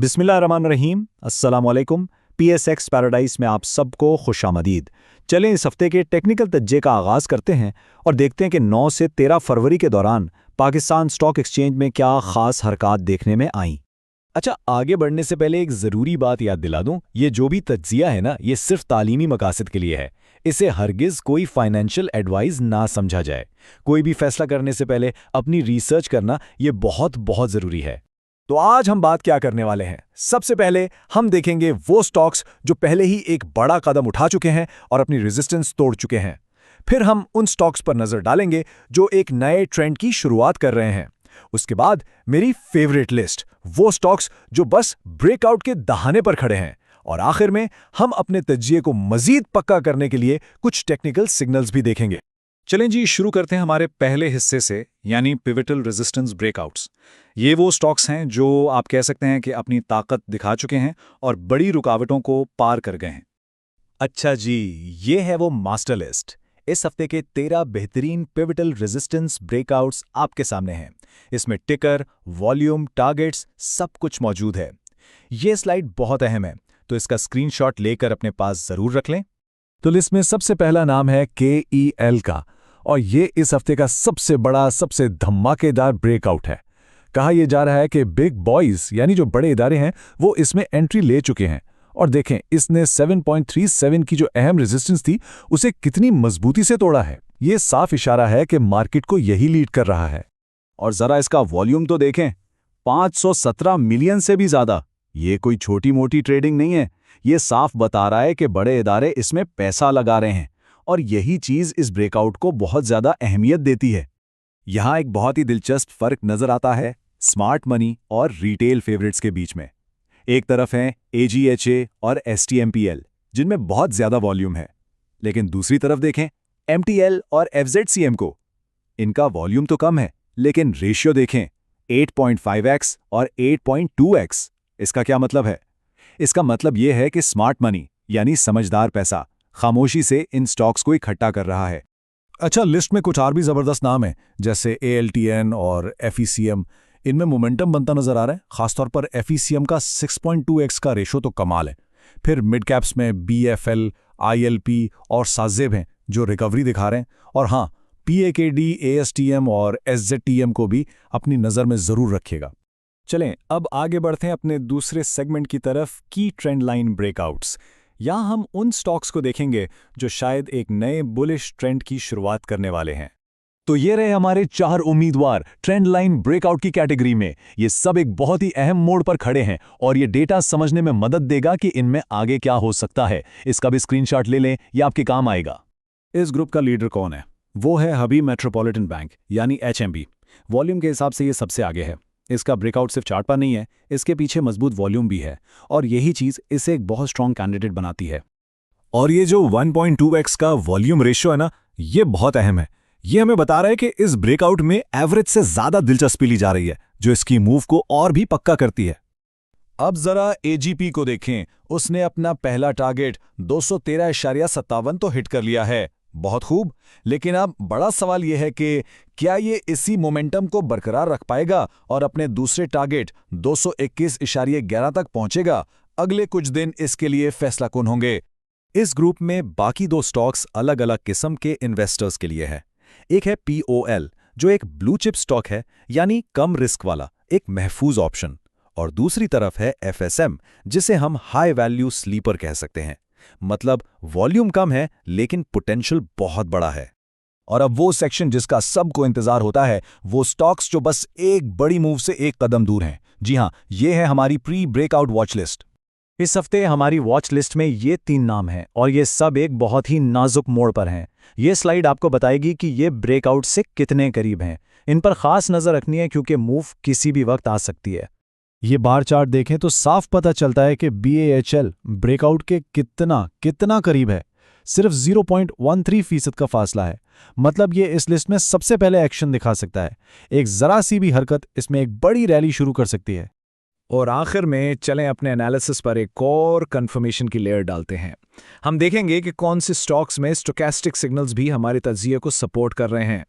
बिस्मिल्लाहिर्रहमानिर्रहीम, अस्सलाम वालेकुम। पीएसएक्स पैराडाइज में आप सबको खुशामदीद। चलें इस हफ्ते के टेक्निकल तज्जे का आगाज़ करते हैं और देखते हैं कि 9 से 13 फरवरी के दौरान पाकिस्तान स्टॉक एक्सचेंज में क्या ख़ास हरकत देखने में आईं। अच्छा, आगे बढ़ने से पहले एक ज़रूरी बात याद दिला दूं, ये जो भी तज्जिया है ना, ये सिर्फ तालीमी मकासद के लिए है। इसे हरगिज़ कोई फाइनेंशियल एडवाइस ना समझा जाए। कोई भी फैसला करने से पहले अपनी रिसर्च करना ये बहुत बहुत ज़रूरी है। तो आज हम बात क्या करने वाले हैं? सबसे पहले हम देखेंगे वो स्टॉक्स जो पहले ही एक बड़ा कदम उठा चुके हैं और अपनी रेजिस्टेंस तोड़ चुके हैं। फिर हम उन स्टॉक्स पर नज़र डालेंगे जो एक नए ट्रेंड की शुरुआत कर रहे हैं। उसके बाद मेरी फेवरेट लिस्ट, वो स्टॉक्स जो बस ब्रेकआउट के दहाने पर खड़े हैं। और आखिर में हम अपने तज्जिए को मजीद पक्का करने के लिए कुछ टेक्निकल सिग्नल्स भी देखेंगे। चलें जी, शुरू करते हैं हमारे पहले हिस्से से, यानी पिवटल रेजिस्टेंस ब्रेकआउट्स। ये वो स्टॉक्स हैं जो आप कह सकते हैं कि अपनी ताकत दिखा चुके हैं और बड़ी रुकावटों को पार कर गए हैं। अच्छा जी, ये है वो मास्टर लिस्ट। इस हफ्ते के 13 बेहतरीन पिवटल रेजिस्टेंस ब्रेकआउट्स आपके सामने हैं। इसमें टिकर, वॉल्यूम, टारगेट्स सब कुछ मौजूद है। ये स्लाइड बहुत अहम है, तो इसका स्क्रीनशॉट लेकर अपने पास जरूर रख लें। तो लिस्ट में सबसे पहला नाम है KEL का, और ये इस हफ्ते का सबसे बड़ा, सबसे धमाकेदार ब्रेकआउट है। कहा यह जा रहा है कि बिग बॉयज यानी जो बड़े इदारे हैं वो इसमें एंट्री ले चुके हैं। और देखें, इसने 7.37 की जो अहम रेजिस्टेंस थी उसे कितनी मजबूती से तोड़ा है। ये साफ इशारा है कि मार्केट को यही लीड कर रहा है। और जरा इसका वॉल्यूम तो देखें, 517 मिलियन से भी ज्यादा। ये कोई छोटी मोटी ट्रेडिंग नहीं है। ये साफ बता रहा है कि बड़े इदारे इसमें पैसा लगा रहे हैं, और यही चीज इस ब्रेकआउट को बहुत ज्यादा अहमियत देती है। यहां एक बहुत ही दिलचस्प फर्क नजर आता है स्मार्ट मनी और रिटेल फेवरेट्स के बीच में। एक तरफ हैं AGHA और STMPL, जिनमें बहुत ज्यादा वॉल्यूम है, लेकिन दूसरी तरफ देखें MTL और FZCM को। इनका वॉल्यूम तो कम है, लेकिन रेशियो देखें 8.5x और 8.2x। इसका क्या मतलब है? इसका मतलब यह है कि स्मार्ट मनी यानी समझदार पैसा खामोशी से इन स्टॉक्स को इकट्ठा कर रहा है। अच्छा, लिस्ट में कुछ और भी जबरदस्त नाम हैं, जैसे ALTN और FECM। इनमें मोमेंटम बनता नजर आ रहा है। खासतौर पर FECM का 6.2x का रेशो तो कमाल है। फिर मिड कैप्स में BFL, ILP और साजेब हैं जो रिकवरी दिखा रहे हैं। और हाँ, PAKD, ASTM और SZTM को भी अपनी नज़र में ज़रूर रखिएगा। चलें अब आगे बढ़ते हैं अपने दूसरे सेगमेंट की तरफ, की ट्रेंड लाइन ब्रेकआउट्स। यहाँ हम उन स्टॉक्स को देखेंगे जो शायद एक नए बुलिश ट्रेंड की शुरुआत करने वाले हैं। तो ये रहे हमारे 4 उम्मीदवार ट्रेंड लाइन ब्रेकआउट की कैटेगरी में। ये सब एक बहुत ही अहम मोड़ पर खड़े हैं और ये डेटा समझने में मदद देगा कि इनमें आगे क्या हो सकता है। इसका भी स्क्रीनशॉट ले लें, ये आपके काम आएगा। इस ग्रुप का लीडर कौन है? वो है हबीब मेट्रोपॉलिटन बैंक यानी HMB। वॉल्यूम के हिसाब से ये सबसे आगे है। इसका ब्रेकआउट सिर्फ चार्ट पर नहीं है, इसके पीछे मजबूत वॉल्यूम भी है, और यही चीज इसे एक बहुत स्ट्रॉन्ग कैंडिडेट बनाती है। और ये जो 1.2x का वॉल्यूम रेशियो है ना, ये बहुत अहम है। ये हमें बता रहा है कि इस ब्रेकआउट में एवरेज से ज्यादा दिलचस्पी ली जा रही है, जो इसकी मूव को और भी पक्का करती है। अब जरा AGP को देखें। उसने अपना पहला टारगेट 213.57 तो हिट कर लिया है। बहुत खूब, लेकिन अब बड़ा सवाल यह है कि क्या ये इसी मोमेंटम को बरकरार रख पाएगा और अपने दूसरे टारगेट 221.11 तक पहुंचेगा? अगले कुछ दिन इसके लिए फैसला कुन होंगे। इस ग्रुप में बाकी 2 स्टॉक्स अलग अलग किस्म के इन्वेस्टर्स के लिए है। एक है POL, जो एक ब्लू चिप स्टॉक है, यानी कम रिस्क वाला एक महफूज ऑप्शन। और दूसरी तरफ है FSM, जिसे हम हाई वैल्यू स्लीपर कह सकते हैं। मतलब वॉल्यूम कम है, लेकिन पोटेंशियल बहुत बड़ा है। और अब वो सेक्शन जिसका सबको इंतजार होता है, वो स्टॉक्स जो बस एक बड़ी मूव से एक कदम दूर हैं। जी हां, ये है हमारी प्री ब्रेकआउट वॉच लिस्ट। इस हफ्ते हमारी वॉच लिस्ट में ये 3 नाम हैं, और ये सब एक बहुत ही नाजुक मोड़ पर हैं। ये स्लाइड आपको बताएगी कि ये ब्रेकआउट से कितने करीब हैं। इन पर खास नजर रखनी है, क्योंकि मूव किसी भी वक्त आ सकती है। ये बार चार्ट देखें तो साफ पता चलता है कि BAHL ब्रेकआउट के कितना करीब है। सिर्फ 0.13% का फासला है। मतलब ये इस लिस्ट में सबसे पहले एक्शन दिखा सकता है। एक जरा सी भी हरकत इसमें एक बड़ी रैली शुरू कर सकती है। और आखिर में चलें अपने एनालिसिस पर एक और कंफर्मेशन की लेयर डालते हैं। हम देखेंगे कि कौन से स्टॉक्स में स्टोकैस्टिक सिग्नल्स भी हमारे तज्जिए को सपोर्ट कर रहे हैं।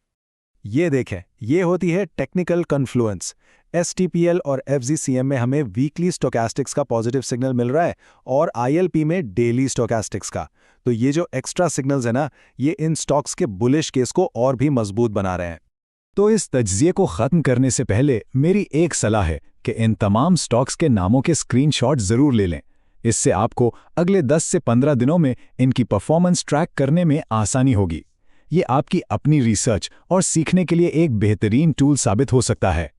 ये देखें, ये होती है टेक्निकल कन्फ्लुएंस। STPL और FGCM में हमें वीकली स्टोकैस्टिक्स का पॉजिटिव सिग्नल मिल रहा है और ILP में डेली स्टोकैस्टिक्स का। तो ये जो एक्स्ट्रा सिग्नल्स है ना, ये इन स्टॉक्स के बुलिश केस को और भी मजबूत बना रहे हैं। तो इस तज्जिए को खत्म करने से पहले मेरी एक सलाह है कि इन तमाम स्टॉक्स के नामों के स्क्रीनशॉट जरूर ले लें। इससे आपको अगले 10 से 15 दिनों में इनकी परफॉर्मेंस ट्रैक करने में आसानी होगी। ये आपकी अपनी रिसर्च और सीखने के लिए एक बेहतरीन टूल साबित हो सकता है।